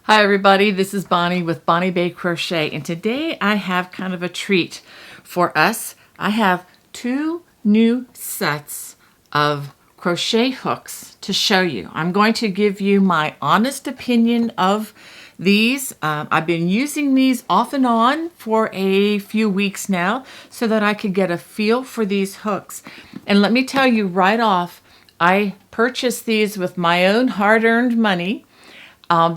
Hi everybody, this is Bonnie with Bonnie Bay Crochet, and today I have kind of a treat for us. I have two new sets of crochet hooks to show you. I'm going to give you my honest opinion of these. I've been using these off and on for a few weeks now so that I could get a feel for these hooks. And let me tell you right off, I purchased these with my own hard-earned money.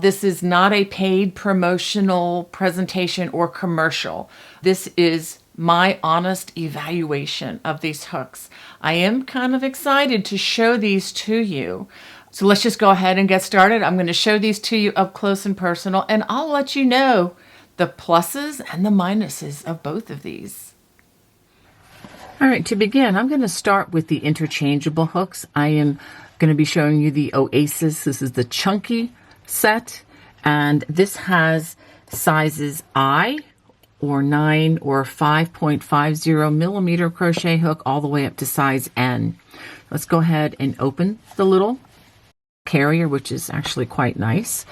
This is not a paid promotional presentation or commercial. This is my honest evaluation of these hooks. I am kind of excited to show these to you. So let's just go ahead and get started. I'm going to show these to you up close and personal, and I'll let you know the pluses and the minuses of both of these. All right, to begin, I'm going to start with the interchangeable hooks. I am going to be showing you the Oasis. This is the chunky set, and this has sizes I or 9 or 5.50 millimeter crochet hook all the way up to size N. Let's go ahead and open the little carrier, which is actually quite nice,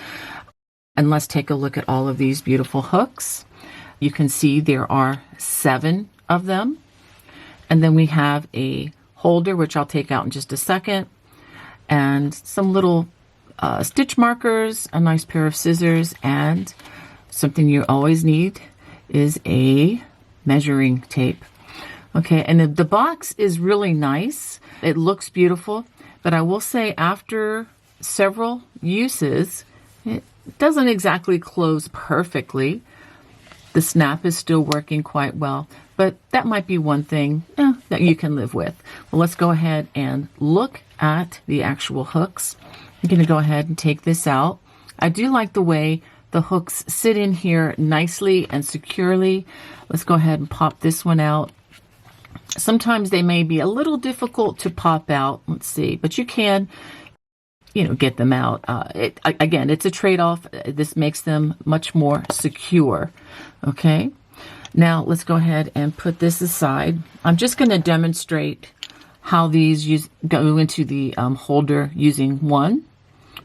and let's take a look at all of these beautiful hooks. You can see there are 7 of them, and then we have a holder, which I'll take out in just a second, and some little stitch markers, a nice pair of scissors, and something you always need is a measuring tape. Okay, and the box is really nice. It looks beautiful, but I will say after several uses, it doesn't exactly close perfectly. The snap is still working quite well, but that might be one thing that you can live with. Well, let's go ahead and look at the actual hooks. I'm going to go ahead and take this out. I do like the way the hooks sit in here nicely and securely. Let's go ahead and pop this one out. Sometimes they may be a little difficult to pop out. Let's see, but you can, get them out. Again, it's a trade-off. This makes them much more secure. Okay, now let's go ahead and put this aside. I'm just going to demonstrate how these go into the holder using one,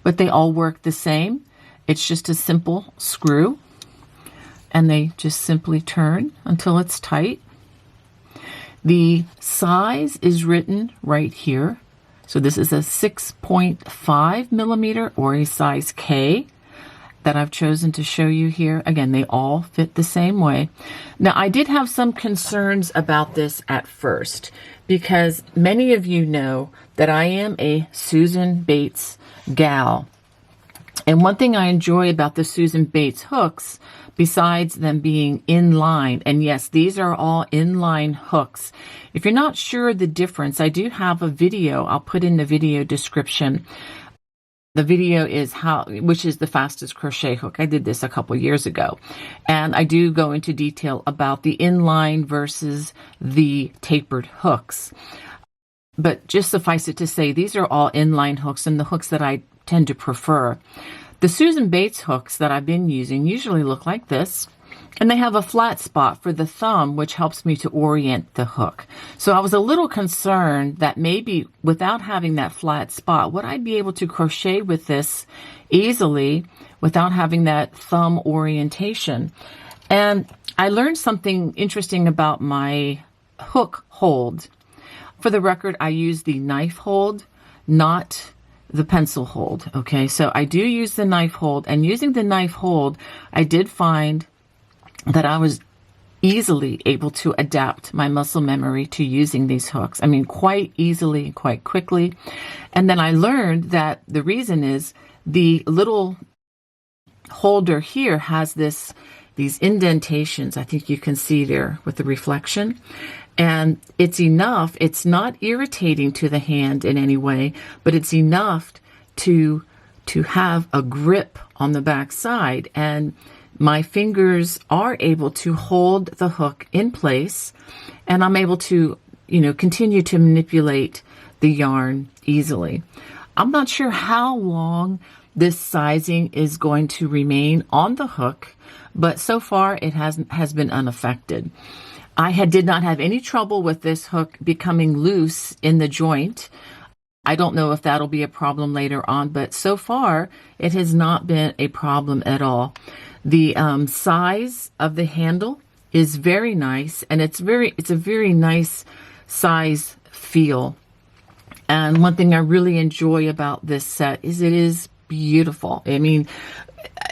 but they all work the same. It's just a simple screw, and they just simply turn until it's tight. The size is written right here. So this is a 6.5 millimeter or a size K that I've chosen to show you here. Again, they all fit the same way. Now, I did have some concerns about this at first because many of you know that I am a Susan Bates gal. And one thing I enjoy about the Susan Bates hooks, besides them being inline, and yes, these are all inline hooks. If you're not sure the difference, I do have a video. I'll put in the video description. The video is which is the fastest crochet hook. I did this a couple years ago, and I do go into detail about the inline versus the tapered hooks. But just suffice it to say, these are all inline hooks and the hooks that I tend to prefer. The Susan Bates hooks that I've been using usually look like this, and they have a flat spot for the thumb, which helps me to orient the hook. So I was a little concerned that maybe without having that flat spot, would I be able to crochet with this easily without having that thumb orientation? And I learned something interesting about my hook hold. For the record, I use the knife hold, not the pencil hold. Okay, so I do use the knife hold, and using the knife hold, I did find that I was easily able to adapt my muscle memory to using these hooks. I mean, quite easily, quite quickly. And then I learned that the reason is the little holder here has these indentations. I think you can see there with the reflection. And it's enough, it's not irritating to the hand in any way, but it's enough to have a grip on the back side. And my fingers are able to hold the hook in place, and I'm able to, continue to manipulate the yarn easily. I'm not sure how long this sizing is going to remain on the hook, but so far it has been unaffected. I did not have any trouble with this hook becoming loose in the joint. I don't know if that'll be a problem later on, but so far it has not been a problem at all. The size of the handle is very nice, and it's a very nice size feel. And one thing I really enjoy about this set is it is beautiful. I mean,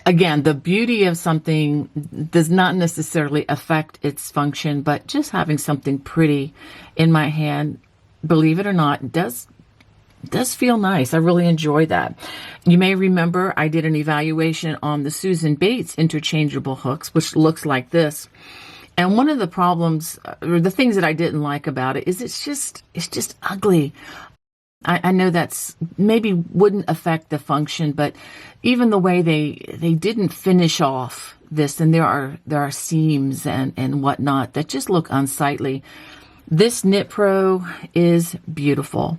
again, the beauty of something does not necessarily affect its function, but just having something pretty in my hand, believe it or not, does feel nice. I really enjoy that. You may remember I did an evaluation on the Susan Bates interchangeable hooks, which looks like this. And one of the problems, or the things that I didn't like about it, is it's just ugly. I know that's maybe wouldn't affect the function, but even the way they didn't finish off this, and there are seams and whatnot that just look unsightly. This Knit Pro is beautiful.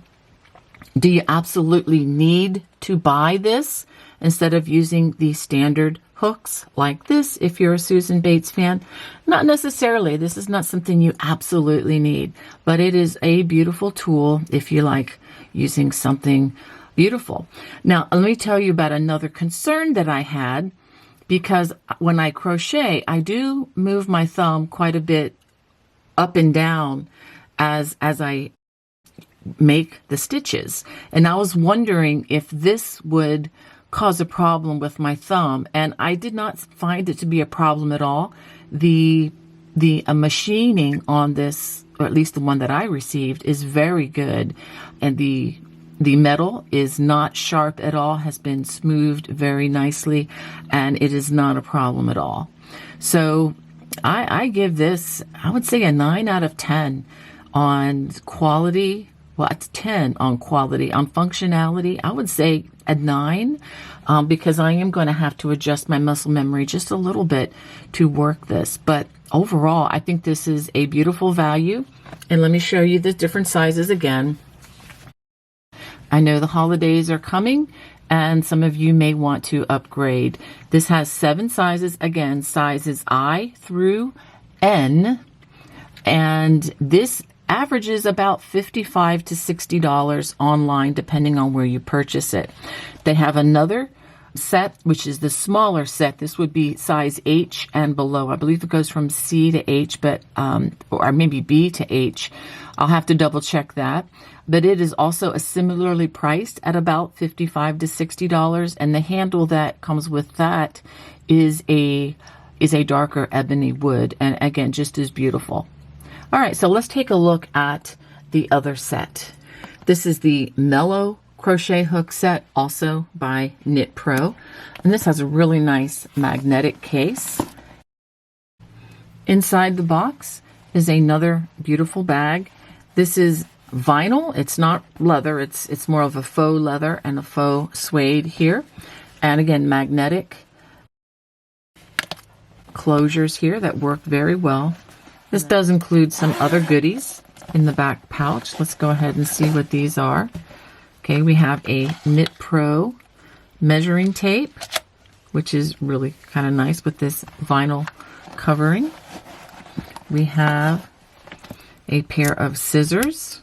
Do you absolutely need to buy this instead of using the standard hooks like this if you're a Susan Bates fan? Not necessarily. This is not something you absolutely need, but it is a beautiful tool if you like using something beautiful. Now, let me tell you about another concern that I had, because when I crochet, I do move my thumb quite a bit up and down as I make the stitches. And I was wondering if this would cause a problem with my thumb, and I did not find it to be a problem at all. The machining on this, or at least the one that I received, is very good, and the metal is not sharp at all, has been smoothed very nicely, and it is not a problem at all. So I give this, I would say, a 9 out of 10 on quality. Well, it's 10 on quality. On functionality, I would say a 9, because I am going to have to adjust my muscle memory just a little bit to work this. But overall, I think this is a beautiful value. And let me show you the different sizes again. I know the holidays are coming, and some of you may want to upgrade. This has 7 sizes, again, sizes I through N, and this averages about $55 to $60 online, depending on where you purchase it. They have another set, which is the smaller set. This would be size H and below. I believe it goes from C to H, but or maybe B to H. I'll have to double check that. But it is also a similarly priced at about $55 to $60, and the handle that comes with that is a darker ebony wood, and again, just as beautiful. All right, so let's take a look at the other set. This is the Mellow crochet hook set, also by Knit Pro. And this has a really nice magnetic case. Inside the box is another beautiful bag. This is vinyl. It's not leather. It's more of a faux leather and a faux suede here. And again, magnetic closures here that work very well. This does include some other goodies in the back pouch. Let's go ahead and see what these are. Okay, we have a Knit Pro measuring tape, which is really kind of nice with this vinyl covering. We have a pair of scissors,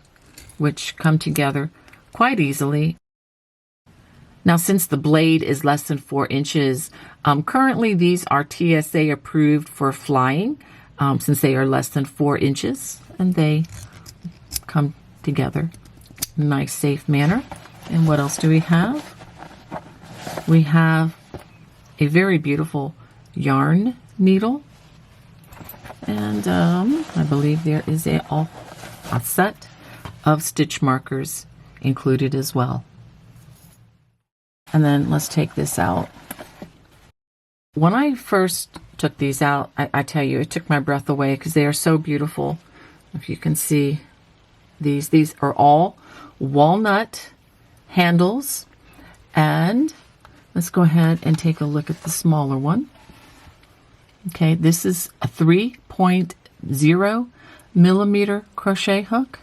which come together quite easily. Now, since the blade is less than 4 inches, currently these are TSA approved for flying. Since they are less than 4 inches, and they come together in a nice, safe manner. And what else do we have? We have a very beautiful yarn needle, and I believe there is a set of stitch markers included as well. And then let's take this out. When I first took these out, I tell you, it took my breath away because they are so beautiful. If you can see these are all walnut handles. And let's go ahead and take a look at the smaller one. Okay, this is a 3.0 millimeter crochet hook,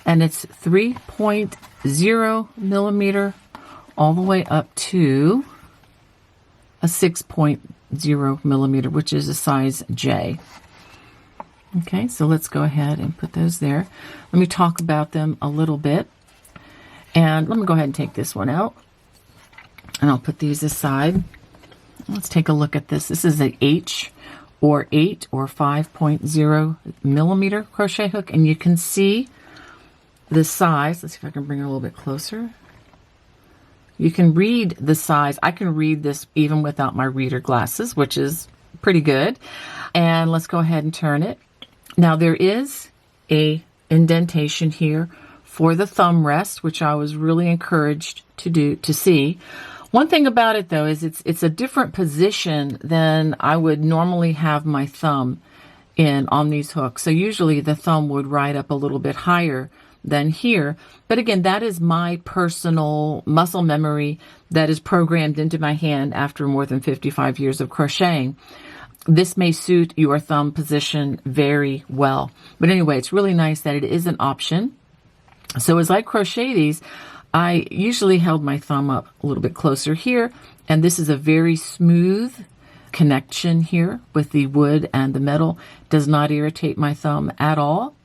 and it's 3.0 millimeter all the way up to a 6.0 millimeter, which is a size J. Okay, so let's go ahead and put those there. Let me talk about them a little bit. And let me go ahead and take this one out. And I'll put these aside. Let's take a look at this. This is an H or 8 or 5.0 millimeter crochet hook. And you can see the size. Let's see if I can bring it a little bit closer. You can read the size. I can read this even without my reader glasses, which is pretty good. And let's go ahead and turn it. Now there is a indentation here for the thumb rest, which I was really encouraged to see. One thing about it though is it's a different position than I would normally have my thumb in on these hooks. So usually the thumb would ride up a little bit higher than here. But again, that is my personal muscle memory that is programmed into my hand after more than 55 years of crocheting. This may suit your thumb position very well. But anyway, it's really nice that it is an option. So as I crochet these, I usually held my thumb up a little bit closer here. And this is a very smooth connection here with the wood and the metal. Does not irritate my thumb at all.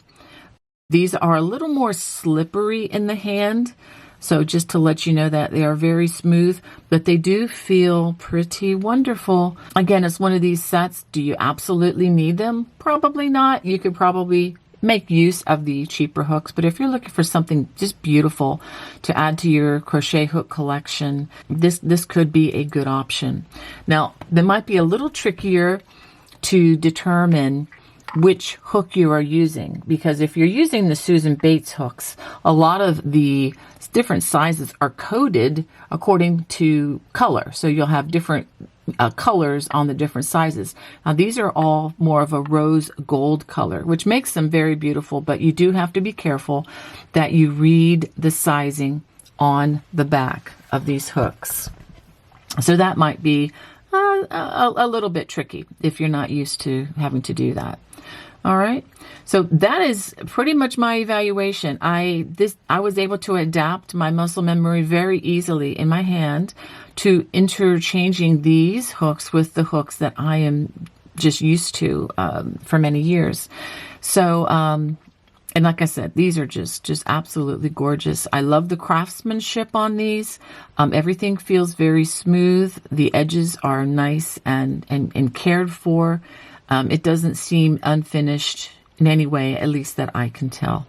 These are a little more slippery in the hand. So just to let you know that they are very smooth, but they do feel pretty wonderful. Again, it's one of these sets. Do you absolutely need them? Probably not. You could probably make use of the cheaper hooks, but if you're looking for something just beautiful to add to your crochet hook collection, this could be a good option. Now, they might be a little trickier to determine which hook you are using, because if you're using the Susan Bates hooks, a lot of the different sizes are coded according to color. So you'll have different colors on the different sizes. Now these are all more of a rose gold color, which makes them very beautiful, but you do have to be careful that you read the sizing on the back of these hooks. So that might be a little bit tricky if you're not used to having to do that. All right, so that is pretty much my evaluation. I was able to adapt my muscle memory very easily in my hand to interchanging these hooks with the hooks that I am just used to for many years. So, and like I said, these are just absolutely gorgeous. I love the craftsmanship on these. Everything feels very smooth. The edges are nice and cared for. It doesn't seem unfinished in any way, at least that I can tell.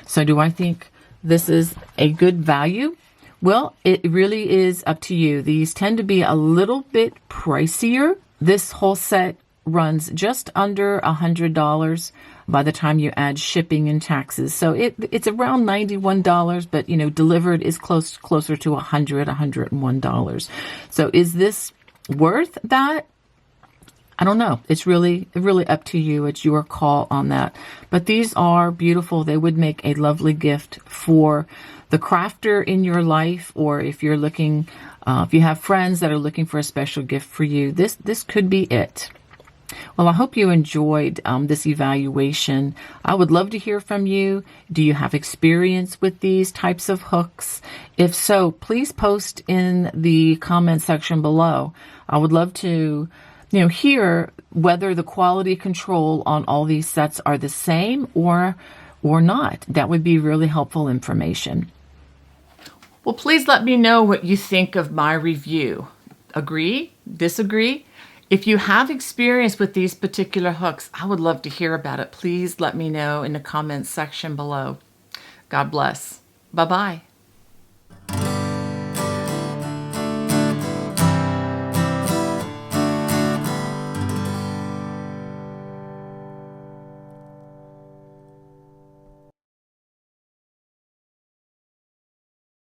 So do I think this is a good value? Well, it really is up to you. These tend to be a little bit pricier. This whole set runs just under $100 by the time you add shipping and taxes. So it's around $91, but you know, delivered is closer to $101. So is this worth that? I don't know. It's really up to you. It's your call on that. But these are beautiful. They would make a lovely gift for the crafter in your life, or if you're looking, if you have friends that are looking for a special gift for you, this could be it. Well, I hope you enjoyed this evaluation. I would love to hear from you. Do you have experience with these types of hooks? If so, please post in the comment section below. I would love to hear whether the quality control on all these sets are the same or not. That would be really helpful information. Well, please let me know what you think of my review. Agree? Disagree? If you have experience with these particular hooks, I would love to hear about it. Please let me know in the comments section below. God bless. Bye-bye.